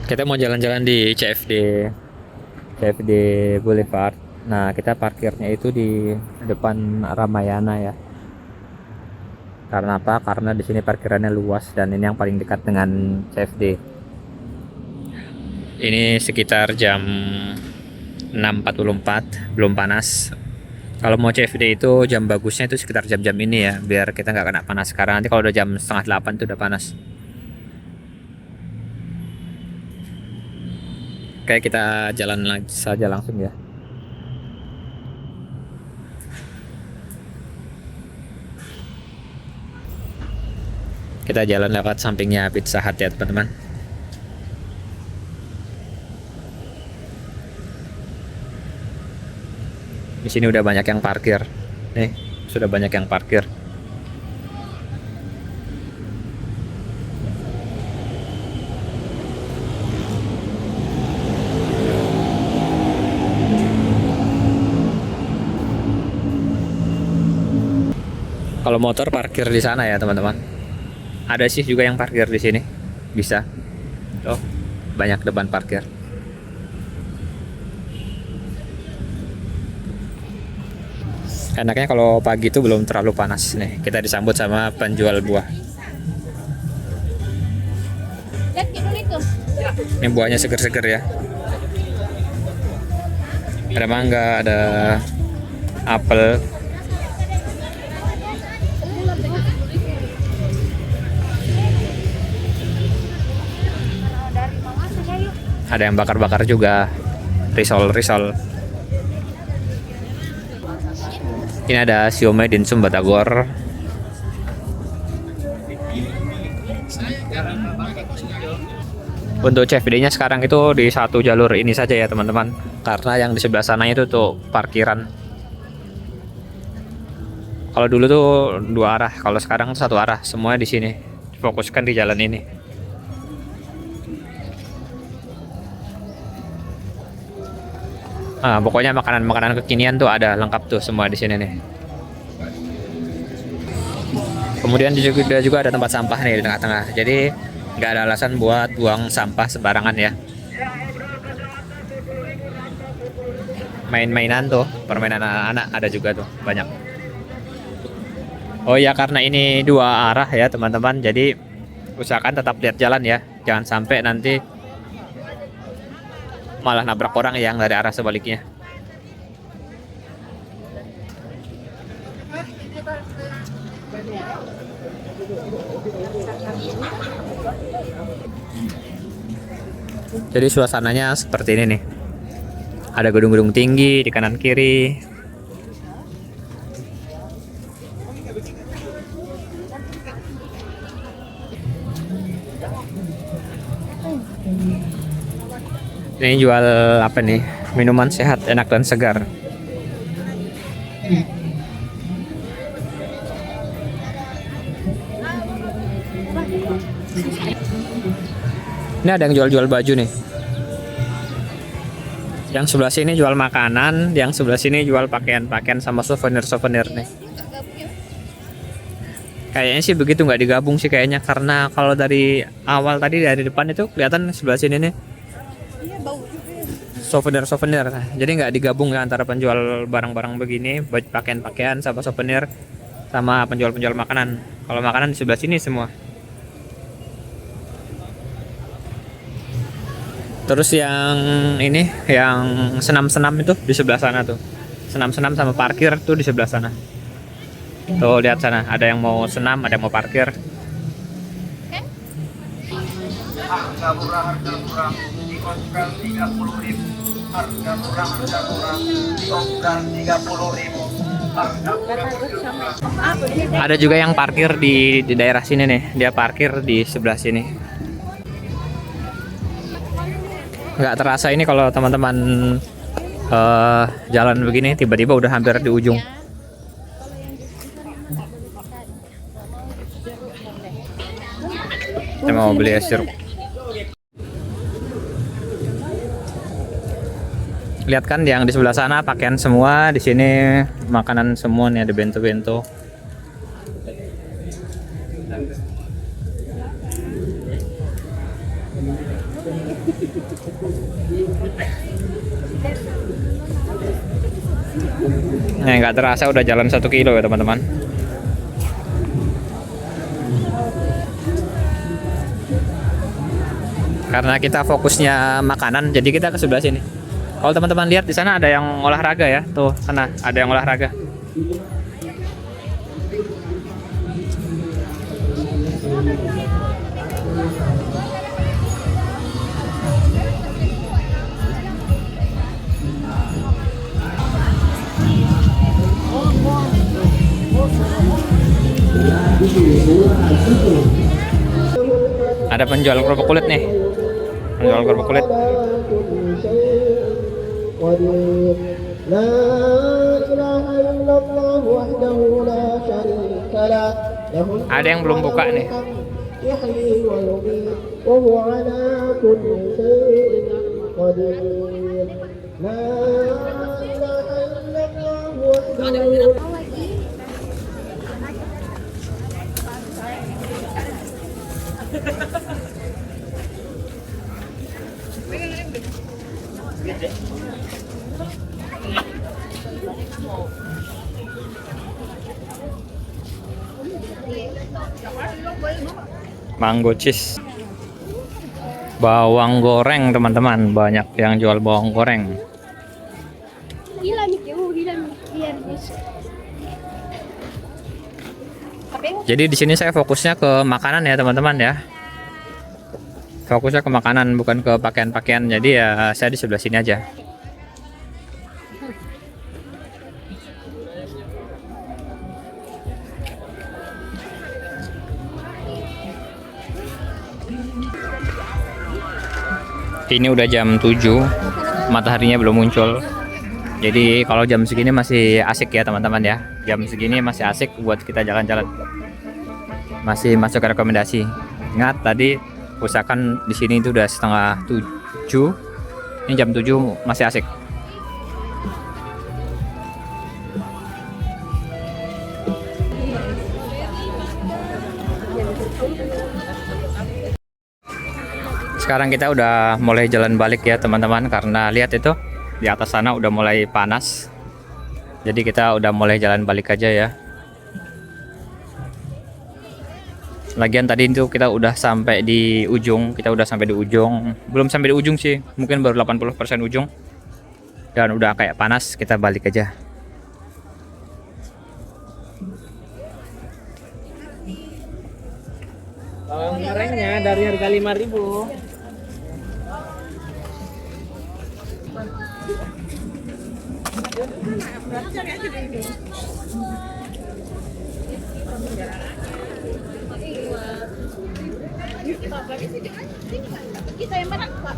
Kita mau jalan-jalan di CFD Boulevard. Nah, kita parkirnya itu di depan Ramayana ya. Karena apa? Karena di sini parkirannya luas dan ini yang paling dekat dengan CFD. Ini sekitar jam 6.44, belum panas. Kalau mau CFD itu jam bagusnya itu sekitar jam-jam ini ya, biar kita nggak kena panas. Sekarang nanti kalau udah jam setengah 8 itu udah panas. Kayak kita jalan saja langsung ya. Kita jalan lewat sampingnya Pizza Hut ya teman-teman. Di sini udah banyak yang parkir. Nih, sudah banyak yang parkir. Kalau motor parkir di sana ya teman-teman. Ada sih juga yang parkir di sini. Bisa. Oh, banyak depan parkir. Enaknya kalau pagi itu belum terlalu panas nih. Kita disambut sama penjual buah. Ini buahnya seger-seger ya. Ada mangga, ada apel. Ada yang bakar-bakar juga. Risol. Ini ada siomay dimsum batagor. Untuk CFD-nya sekarang itu di satu jalur ini saja ya teman-teman. Karena yang di sebelah sana itu tuh parkiran. Kalau dulu tuh dua arah, kalau sekarang satu arah. Semua di sini. Fokuskan di jalan ini. Ah, pokoknya makanan-makanan kekinian tuh ada lengkap tuh semua di sini nih. Kemudian juga ada tempat sampah nih di tengah-tengah. Jadi nggak ada alasan buat buang sampah sembarangan ya. Main-mainan tuh, permainan anak-anak ada juga tuh banyak. Oh ya, karena ini dua arah ya teman-teman. Jadi usahakan tetap lihat jalan ya. Jangan sampai nanti malah nabrak orang yang dari arah sebaliknya. Jadi suasananya seperti ini nih. Ada gedung-gedung tinggi di kanan kiri. Ini jual apa nih? Minuman sehat, enak dan segar. Ini ada yang jual-jual baju nih. Yang sebelah sini jual makanan, yang sebelah sini jual pakaian-pakaian sama souvenir-souvenir nih. Kayaknya sih begitu, nggak digabung sih kayaknya, karena kalau dari awal tadi dari depan itu kelihatan sebelah sini nih. Souvenir. Jadi nggak digabung ya antara penjual barang-barang begini, pakaian-pakaian sama souvenir sama penjual-penjual makanan. Kalau makanan di sebelah sini semua. Terus yang ini, yang senam-senam itu di sebelah sana tuh. Senam-senam sama parkir tuh di sebelah sana. Tuh lihat sana, ada yang mau senam, ada yang mau parkir. Harga murah, diskon 30.000. Harga murah, diskon 30.000. Ada juga yang parkir di daerah sini nih. Dia parkir di sebelah sini. Nggak terasa ini kalau teman-teman jalan begini tiba-tiba udah hampir di ujung. Kita mau beli es jeruk. Lihat kan yang di sebelah sana pakaian semua, di sini makanan semua nih, ada bento-bento. Nah, nggak terasa udah jalan 1 kilo ya teman-teman. Karena kita fokusnya makanan, jadi kita ke sebelah sini. Kalau teman-teman lihat di sana ada yang olahraga ya, tuh sana ada yang olahraga. Ada penjual kerupuk kulit nih. Penjual kerupuk kulit. Ada yang belum buka nih. Mango cheese, bawang goreng teman-teman, banyak yang jual bawang goreng. Jadi di sini saya fokusnya ke makanan ya teman-teman ya. Fokusnya ke makanan, bukan ke pakaian-pakaian. Jadi ya saya di sebelah sini aja. Ini udah jam 7, mataharinya belum muncul. Jadi kalau jam segini masih asik ya teman-teman ya. Jam segini masih asik buat kita jalan-jalan. Masih masuk ke rekomendasi. Ingat tadi usahakan di sini itu udah setengah 7. Ini jam 7 masih asik. Sekarang kita udah mulai jalan balik ya teman-teman, karena lihat itu di atas sana udah mulai panas. Jadi kita udah mulai jalan balik aja ya. Lagian tadi itu kita udah sampai di ujung, belum sampai di ujung sih, mungkin baru 80% ujung. Dan udah kayak panas, kita balik aja. Bawang gorengnya dari harga 5.000. Kita yang mana, Pak?